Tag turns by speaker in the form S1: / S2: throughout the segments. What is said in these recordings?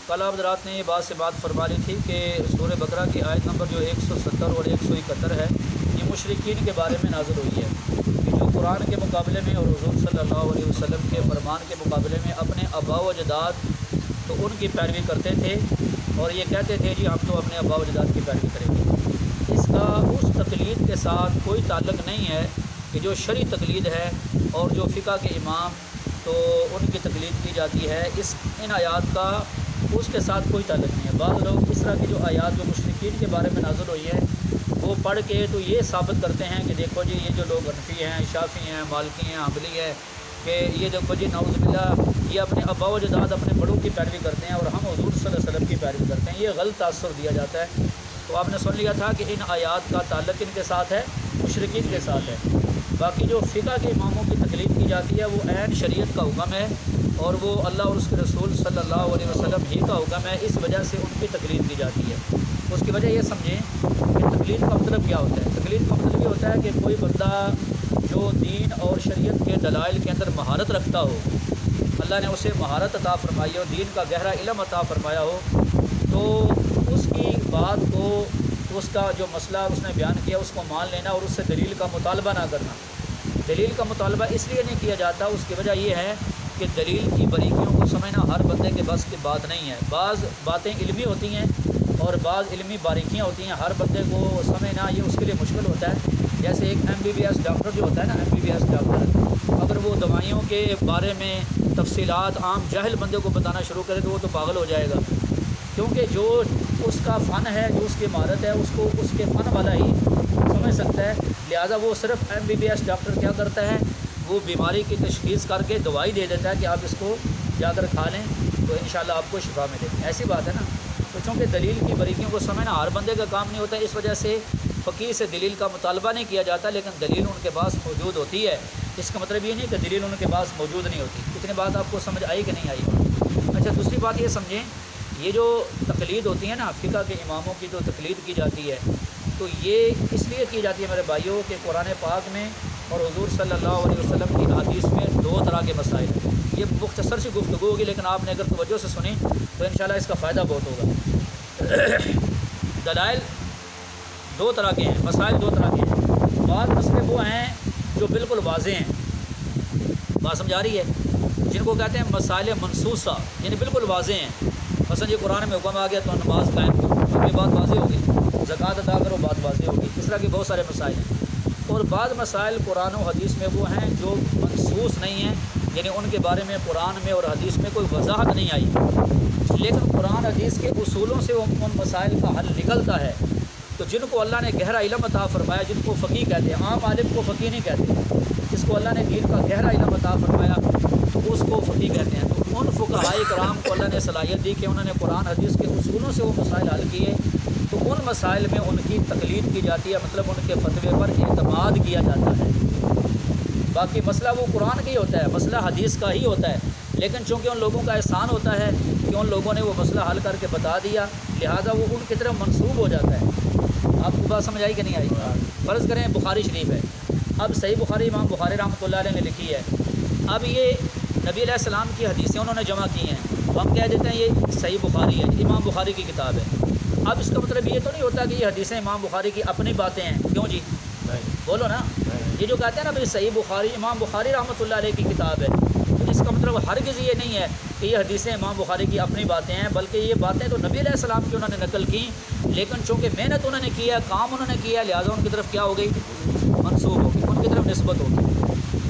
S1: کل آپ حضرات نے یہ بات فرما لی تھی کہ سورہ بقرہ کی آیت نمبر جو 170 اور 171 ہے یہ مشرکین کے بارے میں نازل ہوئی ہے کہ جو قرآن کے مقابلے میں اور حضور صلی اللہ علیہ وسلم کے فرمان کے مقابلے میں اپنے آباء و اجداد تو ان کی پیروی کرتے تھے اور یہ کہتے تھے جی ہم تو اپنے آباء و اجداد کی پیروی کریں گے۔ اس کا اس تقلید کے ساتھ کوئی تعلق نہیں ہے کہ جو شرعی تقلید ہے اور جو فقہ کے امام تو ان کی تقلید کی جاتی ہے، ان آیات کا اس کے ساتھ کوئی تعلق نہیں ہے۔ بعض لوگ اس طرح کی جو آیات جو مشرکین کے بارے میں نازل ہوئی ہے وہ پڑھ کے تو یہ ثابت کرتے ہیں کہ دیکھو جی یہ جو لوگ حنفی ہیں، شافعی ہیں، مالکی ہیں، حنبلی ہیں، کہ یہ دیکھو جی نعوذ باللہ یہ اپنے آباء و اجداد اپنے بڑوں کی پیروی کرتے ہیں اور ہم حضور صلی اللہ علیہ وسلم کی پیروی کرتے ہیں، یہ غلط تاثر دیا جاتا ہے۔ تو آپ نے سن لیا تھا کہ ان آیات کا تعلق ان کے ساتھ ہے، مشرکین کے ساتھ ہے۔ باقی جو فقہ کے اماموں کی تقلید کی جاتی ہے وہ عین شریعت کا حکم ہے اور وہ اللہ اور اس کے رسول صلی اللہ علیہ وسلم ہی کا حکم ہے، اس وجہ سے ان کی تقلید کی جاتی ہے۔ اس کی وجہ یہ سمجھیں کہ تقلید کا مطلب کیا ہوتا ہے۔ تقلید کا مطلب یہ ہوتا ہے کہ کوئی بندہ جو دین اور شریعت کے دلائل کے اندر مہارت رکھتا ہو، اللہ نے اسے مہارت عطا فرمائی ہو، دین کا گہرا علم عطا فرمایا ہو، تو اس کی بات کو، اس کا جو مسئلہ اس نے بیان کیا اس کو مان لینا اور اس سے دلیل کا مطالبہ نہ کرنا۔ دلیل کا مطالبہ اس لیے نہیں کیا جاتا، اس کی وجہ یہ ہے کہ دلیل کی باریکیوں کو سمجھنا ہر بندے کے بس کی بات نہیں ہے۔ بعض باتیں علمی ہوتی ہیں اور بعض علمی باریکیاں ہوتی ہیں، ہر بندے کو سمجھنا یہ اس کے لیے مشکل ہوتا ہے۔ جیسے ایک MBBS ڈاکٹر جو ہوتا ہے نا، MBBS ڈاکٹر اگر وہ دوائیوں کے بارے میں تفصیلات عام جاہل بندے کو بتانا شروع کرے تو وہ تو پاگل ہو جائے گا، کیونکہ جو اس کا فن ہے، جو اس کی مہارت ہے، اس کو اس کے فن والا ہی سمجھ سکتا ہے۔ لہٰذا وہ صرف MBBS ڈاکٹر کیا کرتا ہے، وہ بیماری کی تشخیص کر کے دوائی دے دیتا ہے کہ آپ اس کو جا کر کھا لیں تو انشاءاللہ آپ کو شفا ملے گی۔ ایسی بات ہے نا۔ تو چونکہ دلیل کی باریکیوں کو سمجھنا ہر بندے کا کام نہیں ہوتا، اس وجہ سے فقیہ سے دلیل کا مطالبہ نہیں کیا جاتا، لیکن دلیل ان کے پاس موجود ہوتی ہے۔ اس کا مطلب یہ نہیں کہ دلیل ان کے پاس موجود نہیں ہوتی۔ اتنی بات آپ کو سمجھ آئی کہ نہیں آئی؟ اچھا، دوسری بات یہ سمجھیں، یہ جو تقلید ہوتی ہے نا، فقہ کے اماموں کی جو تقلید کی جاتی ہے تو یہ اس لیے کی جاتی ہے میرے بھائیوں کہ قرآن پاک میں اور حضور صلی اللہ علیہ وسلم کی حدیث میں دو طرح کے مسائل ہیں۔ یہ مختصر سی گفتگو ہوگی لیکن آپ نے اگر توجہ سے سنی تو انشاءاللہ اس کا فائدہ بہت ہوگا۔ دلائل دو طرح کے ہیں، مسائل دو طرح کے ہیں۔ بعض مسئلے وہ ہیں جو بالکل واضح ہیں، بات سمجھا رہی ہے، جن کو کہتے ہیں مسائل منصوصہ، یعنی بالکل واضح ہیں۔ مثلا یہ قرآن میں حکم آ گیا تو نماز قائم کرو، تو یہ بات واضح ہوگی، زکوٰۃ ادا کرو، بات واضح ہوگی۔ اس طرح کے بہت سارے مسائل ہیں۔ اور بعض مسائل قرآن و حدیث میں وہ ہیں جو منصوص نہیں ہیں، یعنی ان کے بارے میں قرآن میں اور حدیث میں کوئی وضاحت نہیں آئی، لیکن قرآن حدیث کے اصولوں سے ان مسائل کا حل نکلتا ہے۔ تو جن کو اللہ نے گہرا علم عطا فرمایا، جن کو فقیہ کہتے ہیں، عام عالم کو فقیہ نہیں کہتے، جس کو اللہ نے دین کا گہرا علم عطا فرمایا تو اس کو فقیہ کہتے ہیں۔ تو ان فقہاء کرام کو اللہ نے صلاحیت دی کہ انہوں نے قرآن حدیث کے اصولوں سے وہ مسائل حل کیے، تو ان مسائل میں ان کی تقلید کی جاتی ہے، مطلب ان کے فتوے پر اعتماد کیا جاتا ہے۔ باقی مسئلہ وہ قرآن کا ہی ہوتا ہے، مسئلہ حدیث کا ہی ہوتا ہے، لیکن چونکہ ان لوگوں کا احسان ہوتا ہے کہ ان لوگوں نے وہ مسئلہ حل کر کے بتا دیا، لہٰذا وہ ان کی طرف منسوب ہو جاتا ہے۔ آپ کو بات سمجھ آئی کہ نہیں آئی؟ فرض کریں بخاری شریف ہے، اب صحیح بخاری امام بخاری رحمۃ اللہ علیہ نے لکھی ہے، اب یہ نبی علیہ السلام کی حدیثیں انہوں نے جمع کی ہیں، ہم کہہ دیتے ہیں یہ صحیح بخاری ہے، امام بخاری کی کتاب ہے۔ اب اس کا مطلب یہ تو نہیں ہوتا کہ یہ حدیثیں امام بخاری کی اپنی باتیں ہیں، کیوں جی بولو نا، یہ جو کہتے ہیں نا بھائی صحیح بخاری امام بخاری رحمۃ اللہ علیہ کی کتاب ہے، تو اس کا مطلب ہرگز یہ نہیں ہے کہ یہ حدیثیں امام بخاری کی اپنی باتیں ہیں، بلکہ یہ باتیں تو نبی علیہ السلام کی انہوں نے نقل کی، لیکن چونکہ محنت انہوں نے کیا، کام انہوں نے کیا، لہٰذا ان کی طرف کیا ہو گئی، منسوب ہو گئی، ان کی طرف نسبت ہوگی۔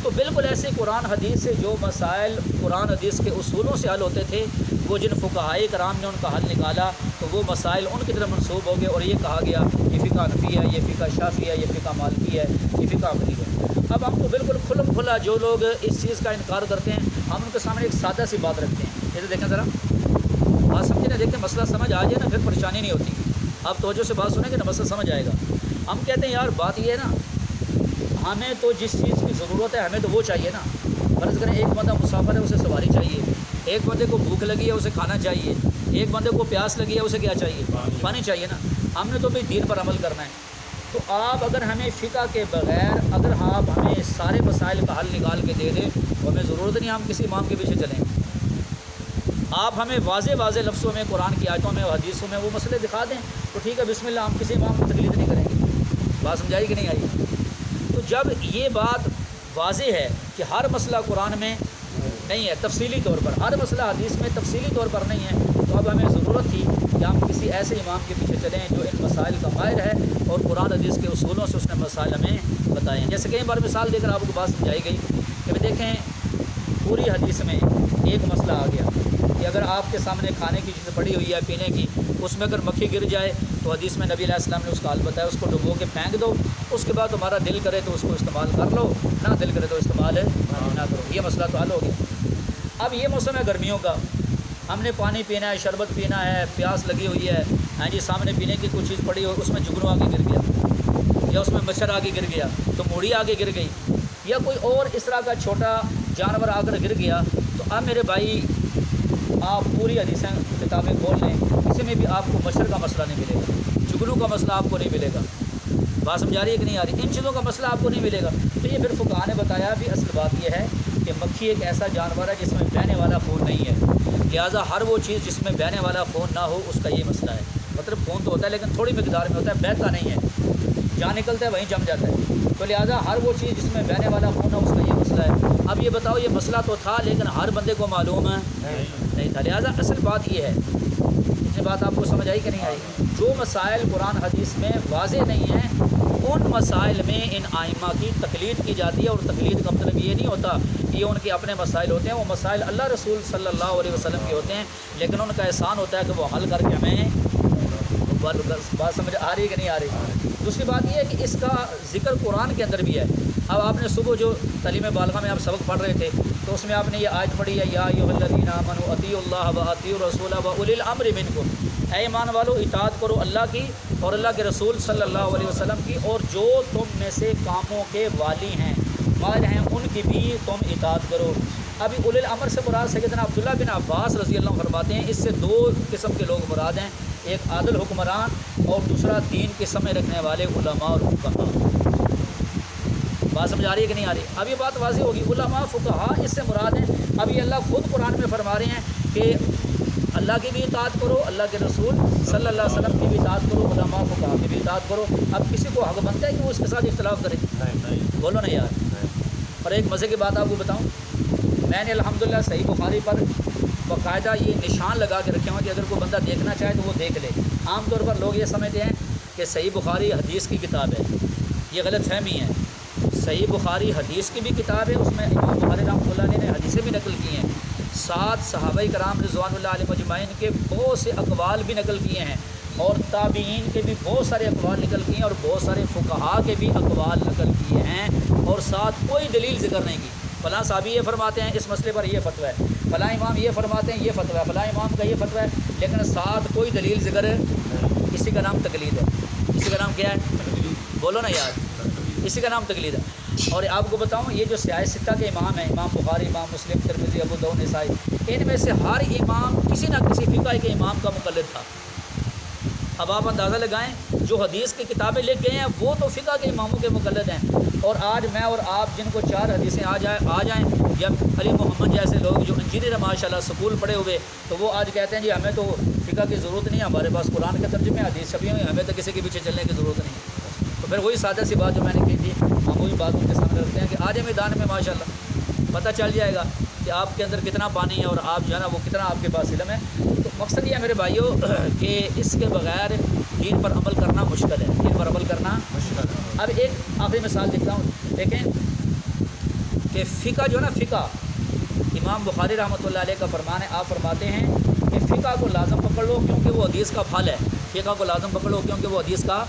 S1: تو بالکل ایسے قرآن حدیث سے جو مسائل قرآن حدیث کے اصولوں سے حل ہوتے تھے، وہ جن فقہاء کرام نے ان کا حل نکالا تو وہ مسائل ان کی طرف منسوب ہو گئے، اور یہ کہا گیا یہ فقہ حنفی ہے، یہ فقہ شافعی ہے، یہ فقہ مالکی ہے، یہ فقہ حنبلی ہے۔ اب ہم کو بالکل کھلم کھلا جو لوگ اس چیز کا انکار کرتے ہیں، ہم ان کے سامنے ایک سادہ سی بات رکھتے ہیں، یہ تو دیکھیں ذرا بات سمجھے نا، دیکھیں مسئلہ سمجھ آ جائے نا پھر پریشانی نہیں ہوتی۔ آپ توجہ سے بات سنیں گے نا مسئلہ سمجھ آئے گا۔ ہم کہتے ہیں یار بات یہ ہے نا، ہمیں تو جس چیز کی ضرورت ہے ہمیں تو وہ چاہیے نا۔ فرض کریں ایک بندہ مسافر ہے، اسے سواری چاہیے، ایک بندے کو بھوک لگی ہے، اسے کھانا چاہیے، ایک بندے کو پیاس لگی ہے، اسے کیا چاہیے، پانی چاہیے نا۔ ہم نے تو بھی دین پر عمل کرنا ہے۔ تو آپ اگر ہمیں فقہ کے بغیر اگر آپ ہمیں سارے مسائل کا حل نکال کے دے دیں تو ہمیں ضرورت نہیں ہم کسی امام کے پیچھے چلیں۔ آپ ہمیں واضح واضح لفظوں میں قرآن کی آیتوں میں اور حدیثوں میں وہ مسئلے دکھا دیں تو ٹھیک ہے بسم اللہ، ہم کسی امام کو تقلید نہیں کریں گے۔ بات سمجھائی کہ نہیں آئی؟ تو جب یہ بات واضح ہے کہ ہر مسئلہ قرآن میں نہیں ہے تفصیلی طور پر، ہر مسئلہ حدیث میں تفصیلی طور پر نہیں ہے، تو اب ہمیں ضرورت تھی کہ ہم کسی ایسے امام کے پیچھے چلیں جو ان مسائل کا ماہر ہے اور قرآن حدیث کے اصولوں سے اس نے مسائل ہمیں بتائیں۔ جیسے کئی بار مثال دے کر آپ کو بات سمجھائی گئی کہ دیکھیں پوری حدیث میں ایک مسئلہ آ گیا کہ اگر آپ کے سامنے کھانے کی چیز پڑی ہوئی ہے پینے کی، اس میں اگر مکھی گر جائے تو حدیث میں نبی علیہ السلام نے اس کا حل بتایا، اس کو ڈبو کے پھینک دو، اس کے بعد تمہارا دل کرے تو اس کو استعمال کر لو، نہ دل کرے تو استعمال نہ کرو۔ یہ مسئلہ تو حل ہو گیا۔ اب یہ موسم ہے گرمیوں کا، ہم نے پانی پینا ہے، شربت پینا ہے، پیاس لگی ہوئی ہے، ہاں جی سامنے پینے کی کوئی چیز پڑی ہو، اس میں جگنو آگے گر گیا یا اس میں مچھر آگے گر گیا تو موڑی آگے گر گئی، یا کوئی اور اس طرح کا چھوٹا جانور آ کر گر گیا، تو اب میرے بھائی آپ پوری حدیثیں کتابیں کھول لیں، کسی میں بھی آپ کو مچھر کا مسئلہ نہیں ملے گا، جگنو کا مسئلہ آپ کو نہیں ملے گا۔ بات سمجھا رہی ہے کہ نہیں آ رہی؟ ان چیزوں کا مسئلہ آپ کو نہیں ملے گا۔ تو یہ پھر فقہاء نے بتایا بھی اصل بات یہ ہے کہ مکھی ایک ایسا جانور ہے جس میں بہنے والا خون نہیں ہے، لہٰذا ہر وہ چیز جس میں بہنے والا خون نہ ہو اس کا یہ مسئلہ ہے۔ مطلب خون تو ہوتا ہے لیکن تھوڑی مقدار میں ہوتا ہے، بہتا نہیں ہے، جہاں نکلتا ہے وہیں جم جاتا ہے، تو لہٰذا ہر وہ چیز جس میں بہنے والا خون ہے اس کا یہ مسئلہ ہے۔ اب یہ بتاؤ یہ مسئلہ تو تھا لیکن ہر بندے کو معلوم نہیں تھا، لہٰذا اصل بات یہ ہے، یہ بات آپ کو سمجھ آئی کہ نہیں آئی؟ جو مسائل قرآن حدیث میں واضح نہیں ہیں ان مسائل میں ان ائمہ کی تقلید کی جاتی ہے، اور تقلید کا مطلب یہ نہیں ہوتا کہ یہ ان کے اپنے مسائل ہوتے ہیں، وہ مسائل اللہ رسول صلی اللہ علیہ وسلم کے ہوتے ہیں، لیکن ان کا احسان ہوتا ہے کہ وہ حل کر کے ہمیں بات سمجھ آ رہی ہے کہ نہیں آ رہی؟ دوسری بات یہ ہے کہ اس کا ذکر قرآن کے اندر بھی ہے۔ اب آپ نے صبح جو تعلیم بالغہ میں آپ سبق پڑھ رہے تھے تو اس میں آپ نے یہ آیت پڑھی ہے، یا ایھا الذین آمنوا اطیعوا اللہ واطیعوا الرسول واولی الامر منکم، اے ایمان والو اطاعت کرو اللہ کی اور اللہ کے رسول صلی اللہ علیہ وسلم کی، اور جو تم میں سے کاموں کے والی ہیں ماہر ہیں ان کی بھی تم اطاعت کرو۔ ابھی اولی الامر سے مراد سیدنا عبداللہ بن عباس رضی اللہ عنہ فرماتے ہیں اس سے دو قسم کے لوگ مراد ہیں، ایک عادل حکمران اور دوسرا دین کے سمجھ رکھنے والے علماء اور فقہاء۔ بات سمجھ آ رہی ہے کہ نہیں آ رہی؟ اب یہ بات واضح ہوگی، علماء فقہاء اس سے مراد ہیں۔ اب یہ اللہ خود قرآن میں فرما رہے ہیں کہ اللہ کی بھی اطاعت کرو، اللہ کے رسول صلی اللہ علیہ وسلم کی بھی اطاعت کرو، علماء فقہاء کی بھی اطاعت کرو۔ اب کسی کو حق بنتا ہے کہ وہ اس کے ساتھ اختلاف کرے؟ بولو نا یار۔ اور ایک مزے کی بات آپ کو بتاؤں، میں نے الحمدللہ صحیح بخاری پر باقاعدہ یہ نشان لگا کے رکھے ہوں کہ اگر کوئی بندہ دیکھنا چاہے تو وہ دیکھ لے۔ عام طور پر لوگ یہ سمجھتے ہیں کہ صحیح بخاری حدیث کی کتاب ہے، یہ غلط فہمی ہے۔ صحیح بخاری حدیث کی بھی کتاب ہے، اس میں امام بخاری رحمۃ اللہ علیہ نے حدیثیں بھی نقل کی ہیں، ساتھ صحابہ کرام رضوان اللہ علیہ مجمعین کے بہت سے اقوال بھی نقل کیے ہیں، اور تابعین کے بھی بہت سارے اقوال نقل کیے ہیں، اور بہت سارے فقہاء کے بھی اقوال نقل کیے ہیں، اور ساتھ کوئی دلیل ذکر نہیں کی۔ فلاں صحابی یہ فرماتے ہیں اس مسئلے پر یہ فتویٰ ہے، فلاں امام یہ فرماتے ہیں یہ فتویٰ ہے، فلاں امام کا یہ فتویٰ ہے، لیکن ساتھ کوئی دلیل ذکر ہے، اسی کا نام تقلید ہے۔ اسی کا نام کیا ہے؟ بولو نا یار، اسی کا نام تقلید ہے۔ اور آپ کو بتاؤں یہ جو سیاہ ستہ کے امام ہیں، امام بخاری، امام مسلم، ترمذی، ابو داؤد، نسائی، ان میں سے ہر امام کسی نہ کسی فقہ کے امام کا مقلد تھا۔ اب آپ اندازہ لگائیں جو حدیث کی کتابیں لکھ گئے ہیں وہ تو فقہ کے اماموں کے مقلد ہیں، اور آج میں اور آپ جن کو چار حدیثیں آ جائیں یا علی محمد جیسے لوگ جو انجینئر ہیں ماشاء اللہ سکول پڑھے ہوئے، تو وہ آج کہتے ہیں جی ہمیں تو فقہ کی ضرورت نہیں ہے، ہمارے پاس قرآن کے ترجمے حدیث چھپی ہوئی، ہمیں تو کسی کے پیچھے چلنے کی ضرورت نہیں۔ تو پھر وہی سادہ سی بات جو میں نے کی تھی، ہم وہی بات ان کے سامنے رکھتے ہیں کہ آج میدان میں ماشاء اللہ پتہ چل جائے گا کہ آپ کے اندر کتنا پانی ہے اور آپ جو ہے نا وہ کتنا آپ کے پاس علم ہے۔ تو مقصد یہ ہے میرے بھائیوں کہ اس کے بغیر دین پر عمل کرنا مشکل ہے، دین پر عمل کرنا مشکل ہے۔ اب ایک آخری مثال دیکھتا ہوں، دیکھیں کہ فقہ جو ہے نا، فقہ امام بخاری رحمۃ اللہ علیہ کا فرمان ہے، آپ فرماتے ہیں کہ فقہ کو لازم پکڑ لو کیونکہ وہ حدیث کا پھل ہے، فقہ کو لازم پکڑ لو کیونکہ وہ حدیث کا۔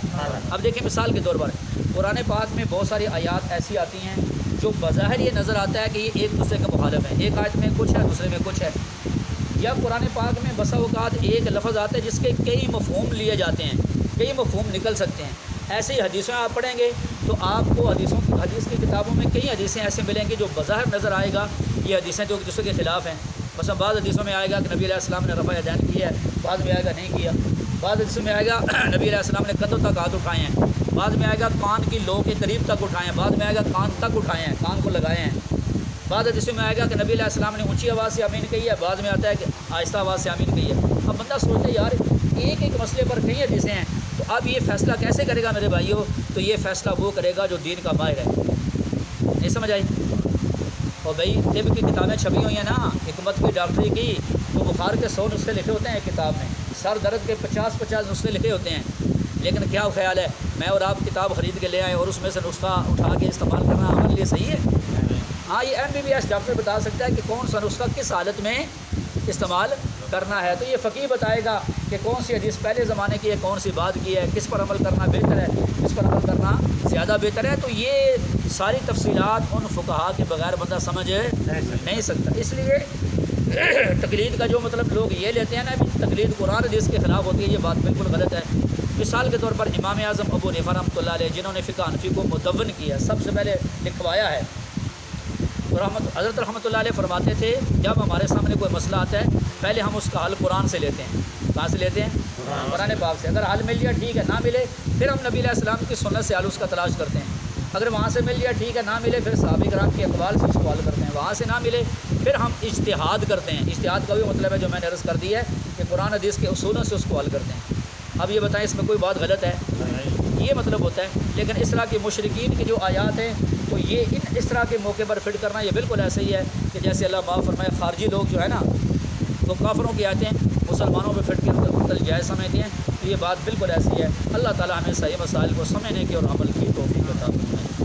S1: اب دیکھیں مثال کے طور پر قرآن پاک میں بہت ساری آیات ایسی آتی ہیں جو بظاہر یہ نظر آتا ہے کہ یہ ایک دوسرے کے مخالف ہیں، ایک آیت میں کچھ ہے دوسرے میں کچھ ہے، یا قرآن پاک میں بسا اوقات ایک لفظ آتا ہے جس کے کئی مفہوم لیے جاتے ہیں، کئی مفہوم نکل سکتے ہیں۔ ایسے ہی حدیثوں آپ پڑھیں گے تو آپ کو حدیث کی کتابوں میں کئی حدیثیں ایسے ملیں گی جو بظاہر نظر آئے گا یہ حدیثیں تو ایک دوسرے کے خلاف ہیں۔ مثلا بعض حدیثوں میں آئے گا کہ نبی علیہ السلام نے رفع یدین کیا ہے، بعض میں آئے گا نہیں کیا، بعض حدیثوں میں آئے گا نبی علیہ السلام نے کندھوں تک ہاتھ اٹھائے ہیں، بعض میں آئے گا کان کی لو کے قریب تک اٹھائے ہیں، بعض میں آئے گا کان تک اٹھائے ہیں، کان کو لگائے ہیں۔ بعض حدیثوں میں آئے گا کہ نبی علیہ السلام نے اونچی آواز سے آمین کہی ہے، بعض میں آتا ہے کہ آہستہ آواز سے آمین کہی ہے۔ اب بندہ سوچتا ہے یار ایک ایک مسئلے پر کئی حدیثیں ہیں، تو اب یہ فیصلہ کیسے کرے گا میرے بھائیوں؟ تو یہ فیصلہ وہ کرے گا جو دین کا ماہر ہے۔ نہیں سمجھ آئی؟ اور بھائی طب کی کتابیں چھپی ہوئی ہیں نا، حکمت کی، ڈاکٹری کی، تو بخار کے 100 نسخے لکھے ہوتے ہیں ایک کتاب میں، سر درد کے 50 نسخے لکھے ہوتے ہیں، لیکن کیا خیال ہے میں اور آپ کتاب خرید کے لے آئیں اور اس میں سے نسخہ اٹھا کے استعمال کرنا ہمارے لیے صحیح ہے؟ ہاں یہ MBBS ڈاکٹر بتا سکتا ہے کہ کون سا نسخہ کس حالت میں استعمال کرنا ہے، تو یہ فقیہ بتائے گا کہ کون سی حدیث پہلے زمانے کی ہے، کون سی بعد کی ہے، کس پر عمل کرنا بہتر ہے، کس پر عمل کرنا زیادہ بہتر ہے۔ تو یہ ساری تفصیلات ان فقہا کے بغیر بندہ سمجھ نہیں سکتا۔ اس لیے تقلید کا جو مطلب لوگ یہ لیتے ہیں نا کہ تقلید قرآن حدیث کے خلاف ہوتی ہے، یہ بات بالکل غلط ہے۔ مثال کے طور پر امام اعظم ابو حنیفہ رحمۃ اللہ علیہ، جنہوں نے فقہ حنفی کو مدون کیا، سب سے پہلے لکھوایا ہے، حضرت رحمۃ اللہ علیہ فرماتے تھے جب ہمارے سامنے کوئی مسئلہ آتا ہے پہلے ہم اس کا حل قرآن سے لیتے ہیں۔ کہاں سے لیتے ہیں؟ قرآن پاک سے۔ اگر حل مل گیا ٹھیک ہے، نہ ملے پھر ہم نبی علیہ السلام کی سنت سے حل اس کا تلاش کرتے ہیں۔ اگر وہاں سے مل گیا ٹھیک ہے، نہ ملے پھر صحابہ کرام کے اقوال سے اس کو حل کرتے ہیں۔ وہاں سے نہ ملے پھر ہم اجتہاد کرتے ہیں۔ اجتہاد کا بھی مطلب ہے جو میں نے عرض کر دی ہے کہ قرآن حدیث کے اصولوں سے اس کو حل کرتے ہیں۔ اب یہ بتائیں اس میں کوئی بات غلط ہے؟ یہ مطلب ہوتا ہے۔ لیکن اس طرح کے مشرکین کی جو آیات ہیں تو یہ اس طرح کے موقع پر فٹ کرنا یہ بالکل ایسے ہی ہے کہ جیسے اللہ معاف فرمائے خارجی لوگ جو ہے نا وہ کافروں کی آیتیں مسلمانوں پہ فٹ کر کے جائز سمجھتے ہیں، تو یہ بات بالکل ایسی ہے۔ اللہ تعالیٰ ہمیں صحیح مسائل کو سمجھنے کی اور عمل کی توفیق عطا فرمائے۔